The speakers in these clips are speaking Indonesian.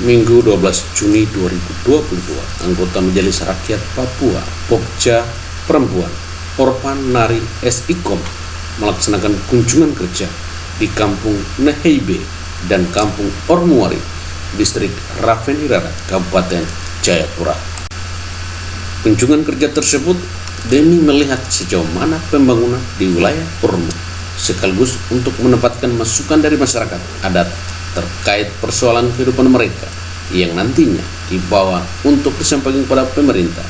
Minggu 12 Juni 2022, anggota Majelis Rakyat Papua, Pokja Perempuan, Orpan Nari SIKOM melaksanakan kunjungan kerja di Kampung Neheibe dan Kampung Ormuari, Distrik Raven Irara, Kabupaten Jayapura. Kunjungan kerja tersebut demi melihat sejauh mana pembangunan di wilayah Ormu, sekaligus untuk mendapatkan masukan dari masyarakat adat terkait persoalan kehidupan mereka yang nantinya dibawa untuk disampaikan kepada pemerintah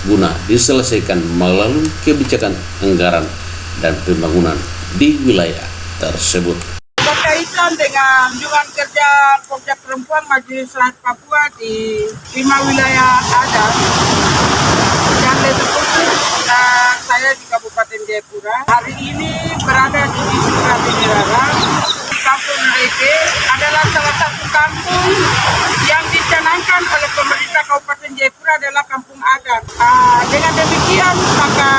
guna diselesaikan melalui kebijakan anggaran dan pembangunan di wilayah tersebut. Berkaitan dengan kunjungan kerja Pokja Perempuan Majelis Rakyat Papua di 5 wilayah adat yang lebih khusus saya di Kabupaten Jayapura. Hari ini berada di Distrik Raven Irara. Kampung Neheibe adalah salah satu kampung yang dicanangkan oleh pemerintah Kabupaten Jayapura adalah kampung adat. Dengan demikian, maka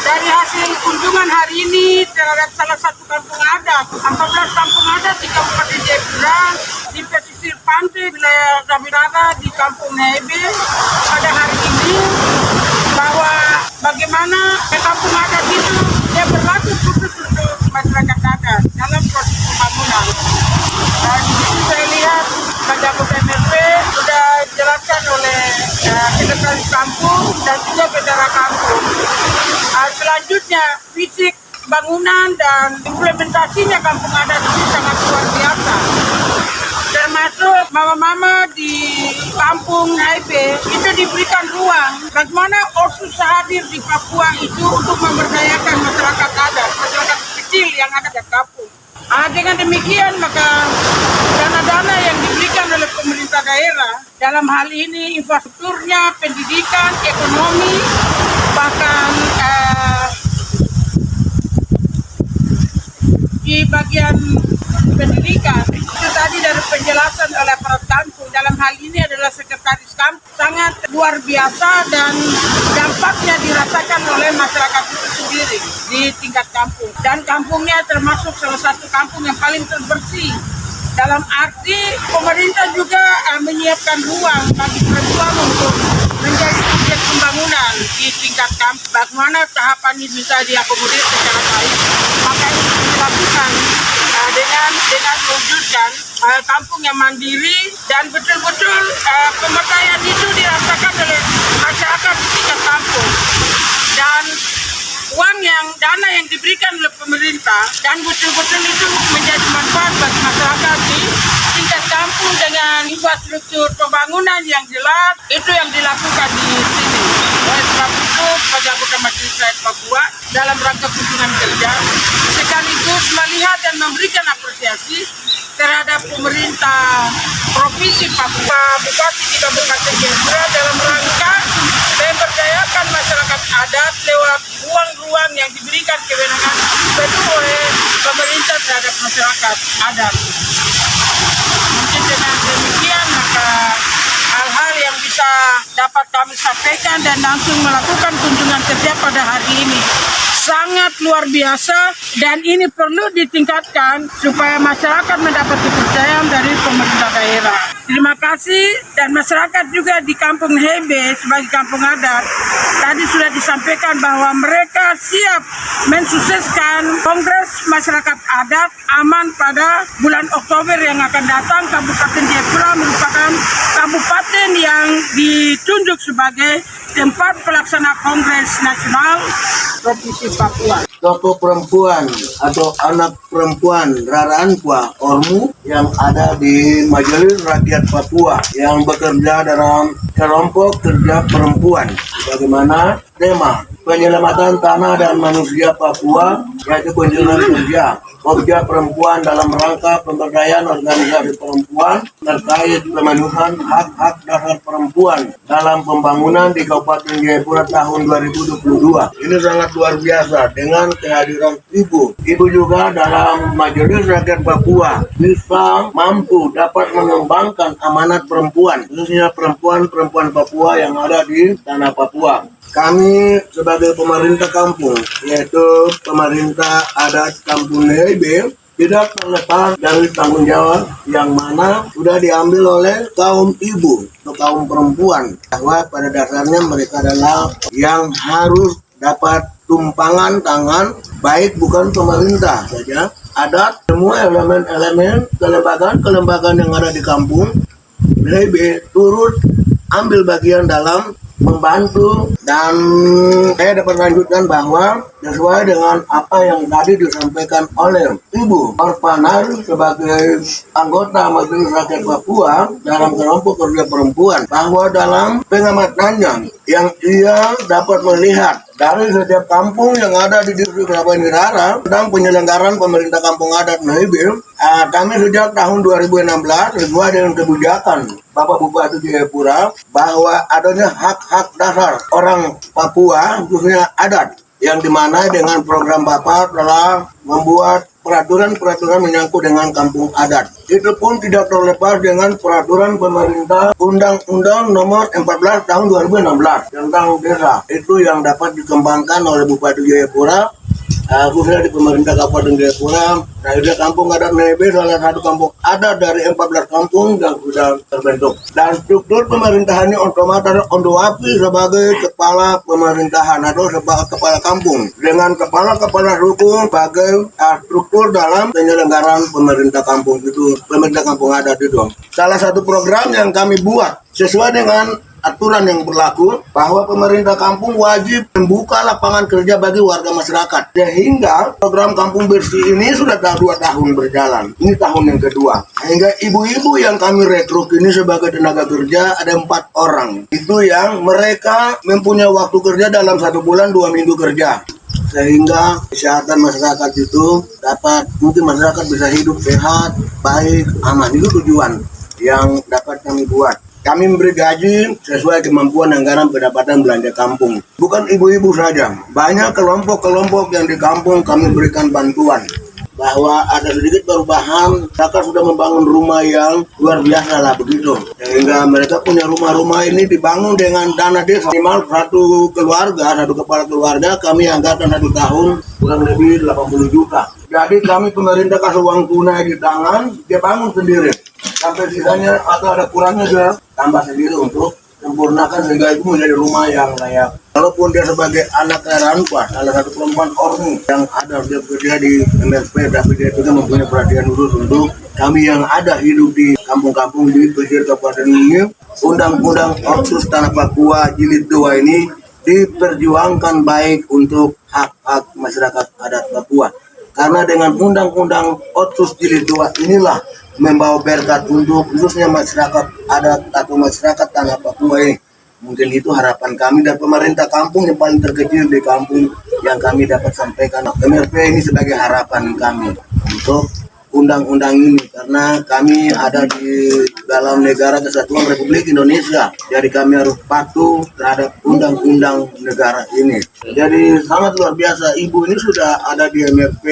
dari hasil kunjungan hari ini terhadap salah satu kampung adat, 14 kampung adat di Kabupaten Jayapura di pesisir pantai wilayah Raven Irara di Kampung Neheibe pada hari ini, bahwa bagaimana kampung adat itu dia berlaku khusus untuk masyarakat adat dalam proses pembangunan. Di sini saya lihat pada MRP sudah dijelaskan oleh sekretaris kampung dan juga bendara kampung. Selanjutnya fisik bangunan dan implementasinya kampung adat ini sangat luar biasa. Termasuk mama-mama di Kampung Neheibe itu diberikan ruang bagaimana Orsus hadir di Papua itu untuk memberdayakan masyarakat adat, masyarakat kecil yang ada di kampung. Dengan demikian maka dana-dana yang diberikan oleh pemerintah daerah dalam hal ini infrastrukturnya, pendidikan, ekonomi, bahkan di bagian pendidikan itu tadi dari penjelasan oleh aparat kampung dalam hal ini adalah sekretaris kampung sangat luar biasa dan dampaknya dirasakan oleh masyarakat itu sendiri di tingkat kampung, dan kampungnya termasuk salah satu kampung yang paling terbersih. Dalam arti pemerintah juga menyiapkan ruang bagi perempuan untuk menjadi subjek pembangunan di tingkat kampung. Bagaimana tahapan ini bisa diakomodir secara baik, maka ini dilakukan dengan mewujudkan kampung yang mandiri dan betul-betul pemberdayaan itu dirasakan oleh masyarakat di tingkat kampung, dan dana yang diberikan oleh pemerintah dan betul-betul itu menjadi manfaat bagi masyarakat di tingkat kampung dengan infrastruktur pembangunan yang jelas, itu yang dilakukan di sini. Oleh sebab itu, sebagai anggota Majelis Rakyat Papua dalam rangka kunjungan kerja sekaligus melihat dan memberikan apresiasi terhadap pemerintah Provinsi Papua, Bupati di Kabupaten Jayapura dalam rangka memberdayakan masyarakat adat lewat ruang-ruang yang diberikan kewenangan penuh oleh pemerintah terhadap masyarakat adat. Mungkin dengan demikian maka hal-hal yang bisa dapat kami sampaikan dan langsung melakukan kunjungan kerja pada hari ini sangat luar biasa, dan ini perlu ditingkatkan supaya masyarakat mendapat kepercayaan dari pemerintah daerah. Terima kasih, dan masyarakat juga di Kampung Neheibe sebagai kampung adat tadi sudah disampaikan bahwa mereka siap mensukseskan Kongres Masyarakat Adat Aman pada bulan Oktober yang akan datang. Kabupaten Jayapura merupakan kabupaten yang ditunjuk sebagai tempat pelaksana Kongres Nasional Provinsi Papua. Tokoh perempuan atau anak perempuan Raraan Pua Ormu yang ada di Majelis Rakyat Papua yang bekerja dalam kelompok kerja perempuan. Bagaimana tema penyelamatan tanah dan manusia Papua, yaitu kunjungan kerja Pokja Perempuan dalam rangka pemberdayaan organisasi perempuan terkait pemenuhan hak-hak dasar perempuan dalam pembangunan di Kabupaten Jayapura tahun 2022. Ini sangat luar biasa dengan kehadiran ibu. Ibu juga dalam Majelis Rakyat Papua bisa mampu dapat mengembangkan amanat perempuan, khususnya perempuan-perempuan Papua yang ada di tanah Papua. Kami sebagai pemerintah kampung, yaitu pemerintah adat Kampung Neheibe, tidak terlepas dari tanggung jawab yang mana sudah diambil oleh kaum ibu atau kaum perempuan, bahwa pada dasarnya mereka adalah yang harus dapat tumpangan tangan, baik bukan pemerintah saja, adat, semua elemen-elemen kelembagaan yang ada di kampung lebih turut ambil bagian dalam membantu. Dan saya dapat lanjutkan bahwa sesuai dengan apa yang tadi disampaikan oleh Ibu Orpanari sebagai anggota Majelis Rakyat Papua dalam kelompok kerja perempuan, bahwa dalam pengamatannya yang ia dapat melihat dari setiap kampung yang ada di Distrik Rapanirara tentang penyelenggaraan pemerintah kampung adat Nahibil, kami sejak tahun 2016 sesuai dengan kebijakan Bapak Bupati Jayapura bahwa adanya hak-hak dasar orang Papua khususnya adat, yang dimana dengan program Bapak telah membuat peraturan-peraturan menyangkut dengan kampung adat. Itu pun tidak terlepas dengan peraturan pemerintah Undang-Undang Nomor 14 Tahun 2016 tentang desa. Itu yang dapat dikembangkan oleh Bupati Jayapura, khususnya di pemerintah Kabupaten Jayapura. Nah, ini kampung adat Nebe salah satu kampung adat dari 14 kampung yang sudah terbentuk. Dan struktur pemerintahannya otomatis Ondowapi sebagai kepala pemerintahan atau sebagai kepala kampung, dengan kepala-kepala suku sebagai struktur dalam penyelenggaraan pemerintah kampung itu, pemerintah kampung adat itu. Salah satu program yang kami buat sesuai dengan aturan yang berlaku bahwa pemerintah kampung wajib membuka lapangan kerja bagi warga masyarakat, sehingga program kampung bersih ini sudah 2 tahun berjalan. Ini tahun yang kedua. Sehingga ibu-ibu yang kami rekrut ini sebagai tenaga kerja ada 4 orang. Itu yang mereka mempunyai waktu kerja dalam 1 bulan 2 minggu kerja, sehingga kesehatan masyarakat itu dapat, mungkin masyarakat bisa hidup sehat, baik, aman. Itu tujuan yang dapat kami buat. Kami memberi gaji sesuai kemampuan anggaran pendapatan belanja kampung. Bukan ibu-ibu saja, banyak kelompok-kelompok yang di kampung kami berikan bantuan. Bahwa ada sedikit perubahan, mereka sudah membangun rumah yang luar biasa lah begitu. Sehingga mereka punya rumah-rumah ini dibangun dengan dana desa. Minimal satu kepala keluarga kami anggarkan 1 tahun kurang lebih 80 juta. Jadi kami pemerintah kasih uang tunai di tangan, dia bangun sendiri. Sampai sisanya atau ada kurangnya dia tambah sendiri untuk sempurnakan sehingga itu menjadi rumah yang layak. Walaupun dia sebagai anak Raranpa, salah satu perempuan Ormu yang ada dia bekerja di MRP, tapi dia juga mempunyai perhatian khusus untuk kami yang ada hidup di kampung-kampung di pesisir Kabupaten ini. Undang-Undang Otsus Tanah Papua Jilid 2 ini diperjuangkan baik untuk hak-hak masyarakat adat Papua. Karena dengan Undang-Undang Otsus Jilid 2 inilah membawa berkat untuk khususnya masyarakat adat atau masyarakat tanah Papua ini. Mungkin itu harapan kami dan pemerintah kampung yang paling terkecil di kampung yang kami dapat sampaikan. MRP ini sebagai harapan kami untuk undang-undang ini, karena kami ada di dalam negara kesatuan Republik Indonesia, jadi kami harus patuh terhadap undang-undang negara ini. Jadi sangat luar biasa, ibu ini sudah ada di MRP.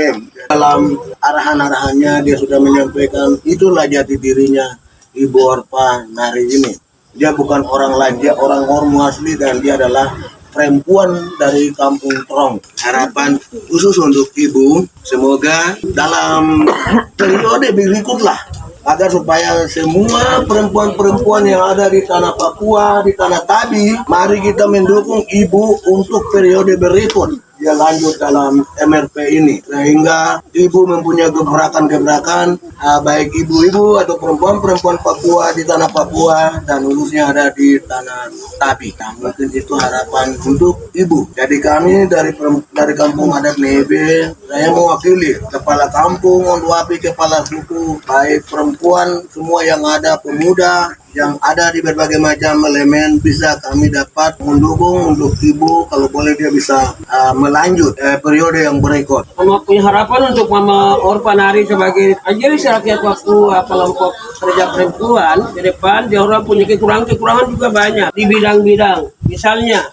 Dalam arahan-arahannya dia sudah menyampaikan itulah jati dirinya Ibu Orpanari ini. Dia bukan orang lain, dia orang Ormu asli dan dia adalah perempuan dari kampung Trong. Harapan khusus untuk ibu, semoga dalam periode berikutlah agar supaya semua perempuan-perempuan yang ada di tanah Papua, di tanah Tabi, mari kita mendukung ibu untuk periode berikut. Dia lanjut dalam MRP ini sehingga ibu mempunyai gebrakan-gebrakan, baik ibu-ibu atau perempuan-perempuan Papua di tanah Papua dan khususnya ada di tanah Tabi. Nah, mungkin itu harapan untuk ibu. Jadi kami dari kampung adat Nebe, saya mewakili kepala kampung, Ondowapi, kepala suku, baik perempuan semua yang ada, pemuda yang ada di berbagai macam elemen, bisa kami dapat mendukung untuk ibu kalau boleh dia bisa melanjut periode yang berikut. Mama punya harapan untuk Mama Orpanari sebagai Majelis Rakyat Papua kelompok kerja perempuan ke depan. Dia orang punya kekurangan juga banyak di bidang-bidang. Misalnya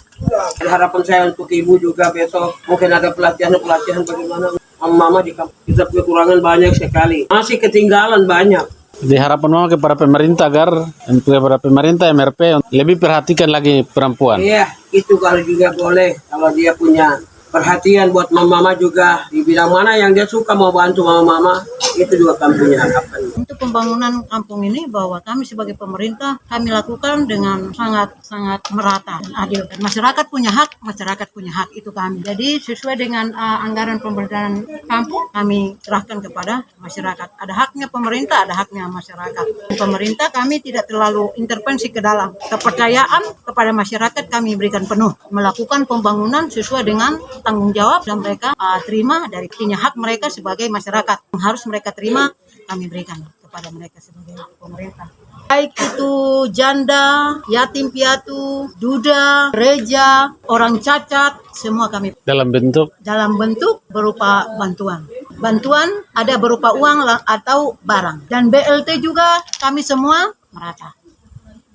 harapan saya untuk ibu juga besok mungkin ada pelatihan bagaimana Mama di kampung. Kita kekurangan banyak sekali, masih ketinggalan banyak. Jadi harapan Mama kepada pemerintah agar MRP lebih perhatikan lagi perempuan. Iya, itu kalau juga boleh. Kalau dia punya perhatian buat mama-mama juga di bidang mana yang dia suka mau bantu mama-mama, itu juga kami punya harapan. Untuk pembangunan kampung ini bahwa kami sebagai pemerintah kami lakukan dengan sangat merata dan adil. Dan masyarakat punya hak itu kami. Jadi sesuai dengan anggaran pemberdayaan kampung kami serahkan kepada masyarakat. Ada haknya pemerintah, ada haknya masyarakat. Pemerintah kami tidak terlalu intervensi ke dalam. Kepercayaan kepada masyarakat kami berikan penuh. Melakukan pembangunan sesuai dengan tanggung jawab dan mereka terima dari hak mereka sebagai masyarakat. Yang harus mereka terima kami berikan kepada mereka sebagai pemerintah. Baik itu janda, yatim piatu, duda, reja, orang cacat, semua kami dalam bentuk dalam bentuk berupa bantuan. Bantuan ada berupa uang atau barang. Dan BLT juga kami semua merata.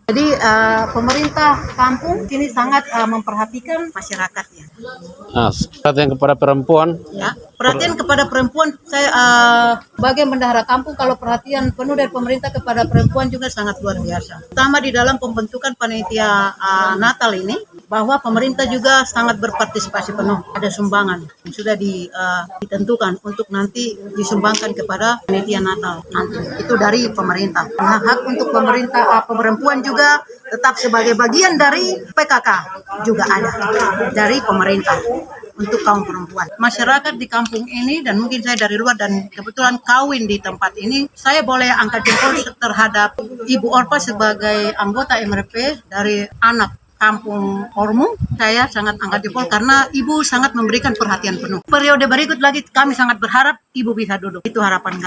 Jadi pemerintah kampung ini sangat memperhatikan masyarakatnya. perhatian kepada perempuan. Ya, perhatian kepada perempuan, saya sebagai bendahara kampung, kalau perhatian penuh dari pemerintah kepada perempuan juga sangat luar biasa. Pertama di dalam pembentukan panitia Natal ini, bahwa pemerintah juga sangat berpartisipasi penuh. Ada sumbangan yang sudah ditentukan untuk nanti disumbangkan kepada panitia Natal nanti. Itu dari pemerintah. Nah, hak untuk pemerintah perempuan juga tetap sebagai bagian dari PKK juga ada dari pemerintah untuk kaum perempuan. Masyarakat di kampung ini dan mungkin saya dari luar dan kebetulan kawin di tempat ini, saya boleh angkat jempol terhadap Ibu Orpa sebagai anggota MRP dari anak kampung Ormu. Saya sangat angkat jempol karena Ibu sangat memberikan perhatian penuh. Periode berikut lagi kami sangat berharap Ibu bisa duduk. Itu harapan kami.